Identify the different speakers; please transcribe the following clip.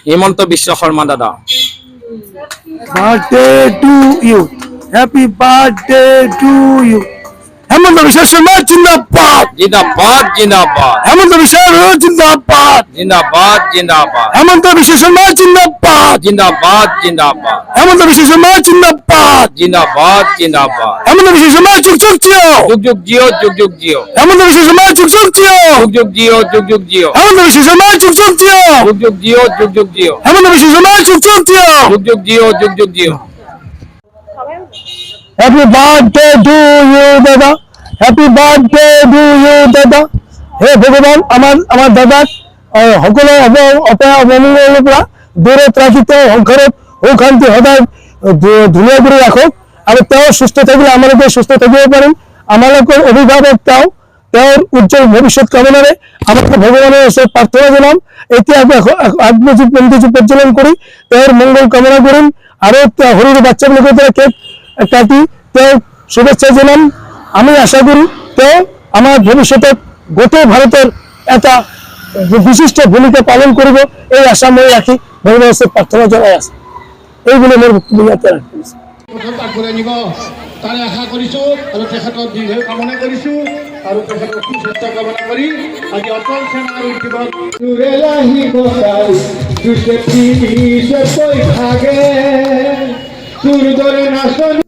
Speaker 1: হিমন্ত বিশ্ব শর্মা দাদা।
Speaker 2: Birthday to you, happy birthday to you. Hemanta Biswa Sarma জিন্দাবাদ,
Speaker 1: জিন্দাবাদ জিন্দাবাদ
Speaker 2: হেমন্ত বিশ্ব শর্মা জিন্দাবাদ,
Speaker 1: জিন্দাবাদ জিন্দাবাদ
Speaker 2: হেমন্ত বিশ্ব শর্মা জিন্দাবাদ,
Speaker 1: জিন্দাবাদ জিন্দাবাদ
Speaker 2: হেমন্ত বিশ্ব শর্মা জিন্দাবাদ,
Speaker 1: জিন্দাবাদ জিন্দাবাদ
Speaker 2: হেমন্ত বিশ্ব শর্মা যুগ যুগ জিও,
Speaker 1: যুগ যুগ জিও যুগ যুগ জিও
Speaker 2: হেমন্ত বিশ্ব শর্মা যুগ যুগ জিও,
Speaker 1: যুগ যুগ জিও যুগ যুগ জিও
Speaker 2: হেমন্ত বিশ্ব শর্মা যুগ যুগ জিও,
Speaker 1: যুগ যুগ জিও যুগ যুগ জিও
Speaker 2: হেমন্ত বিশ্ব শর্মা যুগ যুগ জিও।
Speaker 1: যুগ যুগ জিও যুগ যুগ জিও
Speaker 2: হ্যাপি বার্থডে টু ইউ দাদা, হ্যাপি বার্থডে টু ইউ দাদা। হে ভগৱান, আমাৰ দাদাক সকলো অপমংগলৰ পৰা দূৰত ৰাখি তেওঁ সংসাৰত সুখ শান্তি সদায় ধুনীয়া কৰি ৰাখক আৰু তেওঁ সুস্থ থাকিলে আমালোকে সুস্থ থাকিব পাৰিম। আমালোকৰ অভিভাৱক তেওঁৰ উজ্জ্বল ভৱিষ্যত কামনাৰে আমালোকে ভগৱানৰ ওচৰত প্ৰাৰ্থনা জনাম। এতিয়া আত্মজীৱ বন্তিজীৱ প্ৰজ্বলন কৰি তেওঁৰ মংগল কামনা কৰিম আৰু সৰু বাচ্চাবিলাকৰ পৰা কেক কাটি তেওঁক শুভেচ্ছা জনাম। আমি আশা করি তেওঁ আমার ভবিষ্যতত গোটেই ভারতের এটা বিশিষ্ট ভূমিকা পালন করব, এই আশা মই রাখি ভগৱানৰ ওচৰত প্ৰাৰ্থনা জনাই আছো। এইবুলি মোৰ বক্তব্য ইয়াতে ৰাখিছো।
Speaker 3: আগবঢ়াই নিব তাৰে আশা কৰিছো আৰু তেখেতৰ দীৰ্ঘায়ু কামনা কৰিছো আৰু তেখেতৰ সুস্বাস্থ্য কামনা কৰি আজি অটল সেনাৰ উদ্যোগত তোৰ দৰে নাচনি